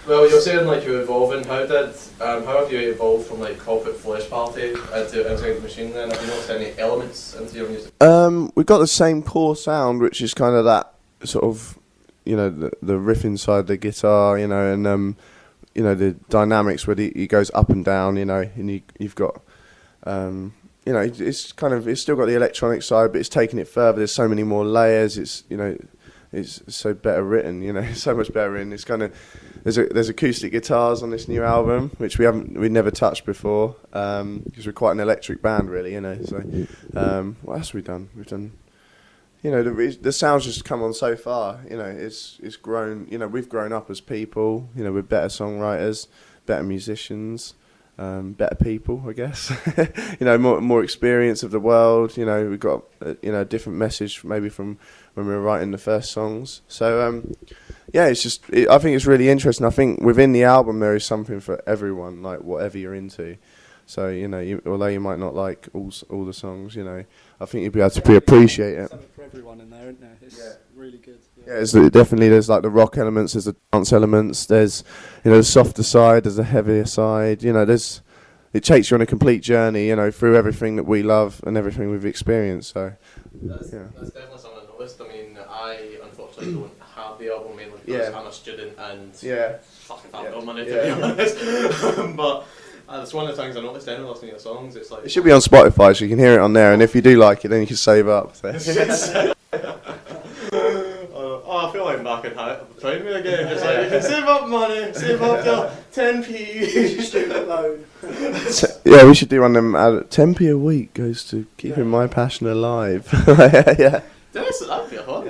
Well, you're saying like you're evolving. How have you evolved from like Corporate Flesh Party into Inside the Machine? Then have you noticed any elements into your music? We've got the same core sound, which is kind of that sort of, the riff inside the guitar, and the dynamics where he goes up and down, and you've got, it's still got the electronic side, but it's taking it further. There's so many more layers. It's so better written, it's so much better written. It's kind of there's acoustic guitars on this new album, which we never touched before, because we're quite an electric band, really, So what else have we done? We've done, the sound's just come on so far. It's grown. We've grown up as people. We're better songwriters, better musicians. Better people, I guess. More experience of the world. We've got a different message maybe from when we were writing the first songs. So it's just I think it's really interesting. I think within the album there is something for everyone, like whatever you're into. So although you might not like all the songs, I think you'll be able to appreciate it. Something for everyone in there, isn't there? It's really good. Yeah, there's like the rock elements, there's the dance elements, there's the softer side, there's the heavier side. It takes you on a complete journey, through everything that we love and everything we've experienced. So that's definitely something I noticed. I mean, I unfortunately don't have the album mainly because I'm a student and fucking have no money to be honest. But that's one of the things I noticed anyway listening to the songs. It's like it should be on Spotify, so you can hear it on there. And if you do like it, then you can save up. So. I feel like I'm back in primary again. Just like you can save up money, save up your 10p student loan. Yeah, we should do one of them. 10p a week goes to keeping my passion alive. Yeah. That'd be a hot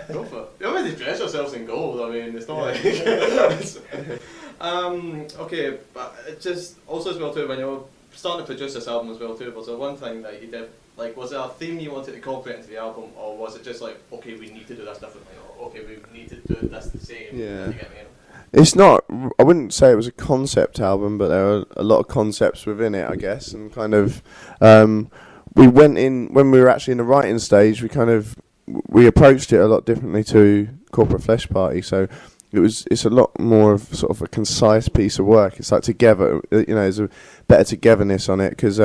Go for it. You already dress yourselves in gold. I mean, it's not like. Okay, but it just also as well too when you're starting to produce this album as well too. Was there one thing that you did? Like, was there a theme you wanted to incorporate into the album, or was it just like, okay, we need to do this differently, or okay, we need to do this the same? Yeah. You get me? It's not. I wouldn't say it was a concept album, but there are a lot of concepts within it, I guess, and kind of. We went in when we were actually in the writing stage. We approached it a lot differently to Corporate Flesh Party, so. It's a lot more of sort of a concise piece of work. It's like together, there's a better togetherness on it because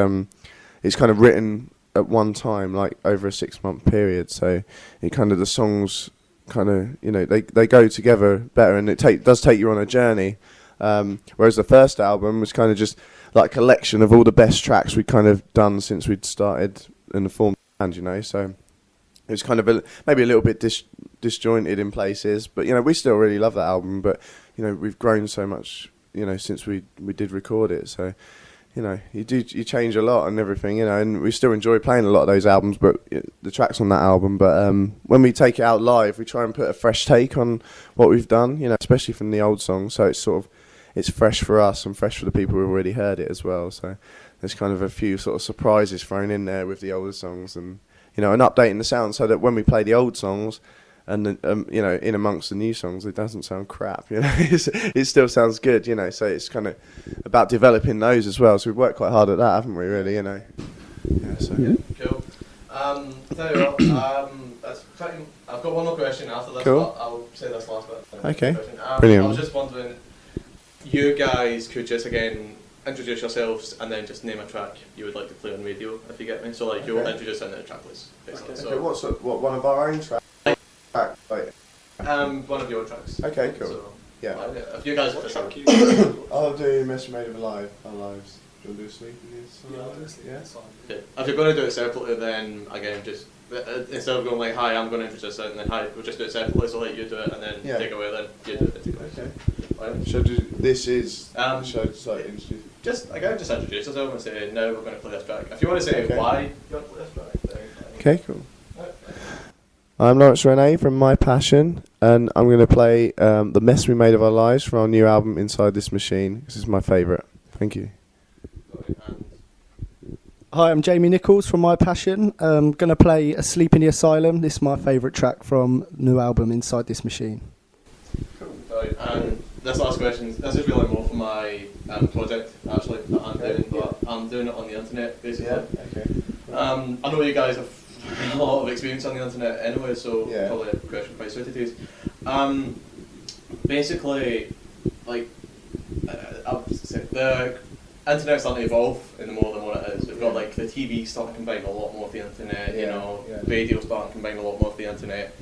it's kind of written at one time, like over a 6-month period. So it kind of the songs kind of they go together better, and it does take you on a journey. Whereas the first album was kind of just like a collection of all the best tracks we'd kind of done since we'd started in the form band, So it's kind of maybe a little bit disjointed in places, but we still really love that album. But we've grown so much, since we did record it. So you change a lot and everything, and we still enjoy playing a lot of those albums, but the tracks on that album. But when we take it out live, we try and put a fresh take on what we've done, especially from the old songs. So it's fresh for us and fresh for the people who've already heard it as well. So there's kind of a few sort of surprises thrown in there with the older songs and. And updating the sound so that when we play the old songs and in amongst the new songs, it doesn't sound crap. It still sounds good. So it's kind of about developing those as well. So we've worked quite hard at that, haven't we? Really, Yeah. So. Yeah. Cool. Tell you what. That's pretty. I've got one more question after this. Cool. But I'll say this last bit. Okay. Brilliant. I was just wondering, you guys could just again. Introduce yourselves and then just name a track you would like to play on radio, if you get me. So like you'll introduce into the track list. Basically. Okay. So what one of our own tracks? One of your tracks. Okay, cool. So, yeah. If you guys want to track, I'll do Mess Made of Alive. Our lives. Do you want to do Sleep? Yeah, I'll do Sleep. Yeah. okay. If you're going to do it separately, then again just instead of going like hi, I'm going to introduce it, and then hi, we'll just do it separately. So like you do it, and then take away, then you do it. Take away. Okay. Right. Should I do this? Should I just like introduce? Just introduce yourself and say now we're going to play this track. If you want to say why you want to play this track, then okay, cool. I'm Laurence Rene from My Passion, and I'm going to play The Mess We Made of Our Lives from our new album Inside This Machine. This is my favourite. Thank you. Hi, I'm Jamie Nicholls from My Passion. I'm going to play Asleep in the Asylum. This is my favourite track from new album Inside This Machine. Cool. And this last question, this is really more for my project actually that I'm doing, but I'm doing it on the internet basically. Yeah, okay. I know you guys have a lot of experience on the internet anyway, so probably a question quite suited to you. Basically, like the internet's starting to evolve in the more it is. We've got like the TV starting to combine a lot more with the internet, radio starting to combine a lot more with the internet,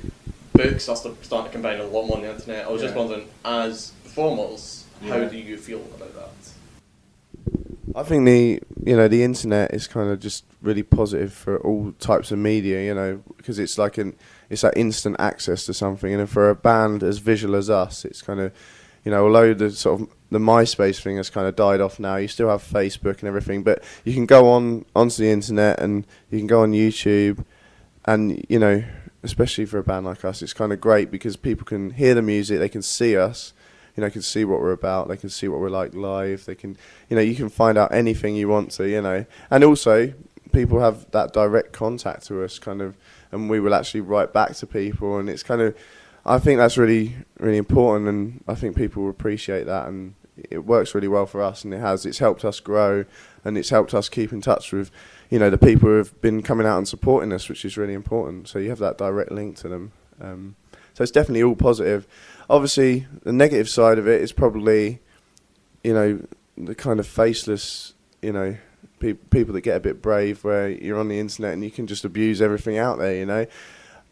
books are starting to combine a lot more on the internet. I was just wondering, as performers, how do you feel about that? I think the internet is kind of just really positive for all types of media, because it's like that instant access to something, and for a band as visual as us, it's kind of, although the sort of the MySpace thing has kind of died off now, you still have Facebook and everything, but you can go onto the internet and you can go on YouTube, and especially for a band like us, it's kind of great because people can hear the music, they can see us. Can see what we're about, they can see what we're like live, they can, you can find out anything you want to, and also people have that direct contact to us kind of, and we will actually write back to people, and it's kind of, I think that's really, really important, and I think people will appreciate that, and it works really well for us, and it's helped us grow, and it's helped us keep in touch with, the people who have been coming out and supporting us, which is really important, so you have that direct link to them, so it's definitely all positive. Obviously, the negative side of it is probably, the kind of faceless, people that get a bit brave where you're on the internet and you can just abuse everything out there,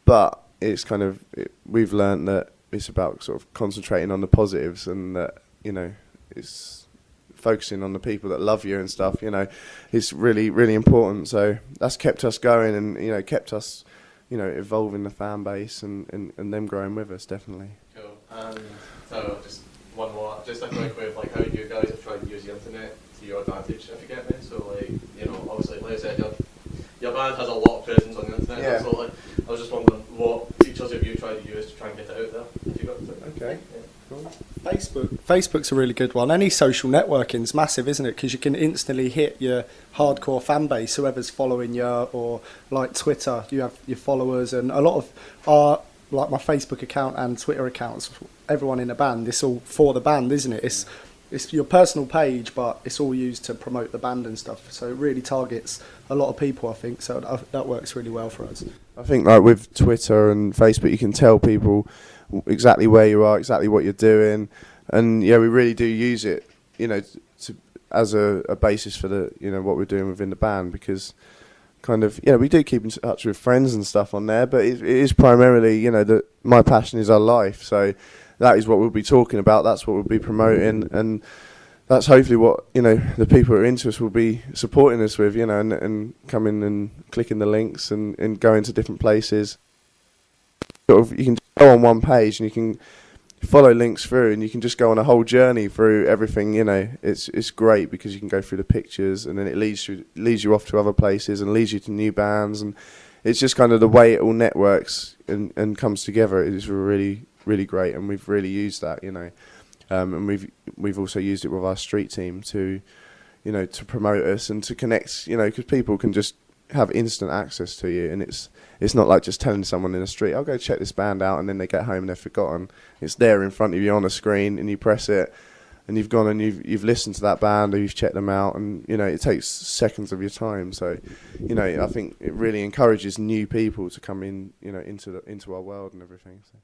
But it's kind of, we've learned that it's about sort of concentrating on the positives, and that, it's focusing on the people that love you and stuff, it's really, really important. So that's kept us going and, kept us, evolving the fan base and them growing with us, definitely. Cool. And so just one more, just a quick way of like how you guys have tried to use the internet to your advantage, if you get me. So like, obviously, like I said, your band has a lot of presence on the internet. Yeah. So like, I was just wondering what features have you tried to use to try and get it out there, if you got to. Okay. Yeah. Cool. Facebook's a really good one. Any social networking's massive, isn't it? Because you can instantly hit your hardcore fan base, whoever's following you, or like Twitter, you have your followers, and a lot of our, like my Facebook account and Twitter accounts, everyone in the band, it's all for the band, isn't it? It's your personal page, but it's all used to promote the band and stuff. So it really targets a lot of people, I think. So that works really well for us. I think like with Twitter and Facebook, you can tell people exactly where you are, exactly what you're doing, and we really do use it, as a basis for the what we're doing within the band, because kind of we do keep in touch with friends and stuff on there, but it is primarily that my passion is our life, so that is what we'll be talking about, that's what we'll be promoting, and that's hopefully what the people who are into us will be supporting us with, and coming and clicking the links and going to different places. Sort of, you can go on one page and you can follow links through, and you can just go on a whole journey through everything. It's great because you can go through the pictures, and then it leads you off to other places and leads you to new bands, and it's just kind of the way it all networks and comes together. It is really, really great, and we've really used that, and we've also used it with our street team to promote us and to connect, because people can just have instant access to you, and it's not like just telling someone in the street, I'll go check this band out, and then they get home and they're forgotten. It's there in front of you on a screen, and you press it, and you've gone and you've listened to that band, or you've checked them out, and it takes seconds of your time. So I think it really encourages new people to come in into our world and everything. So.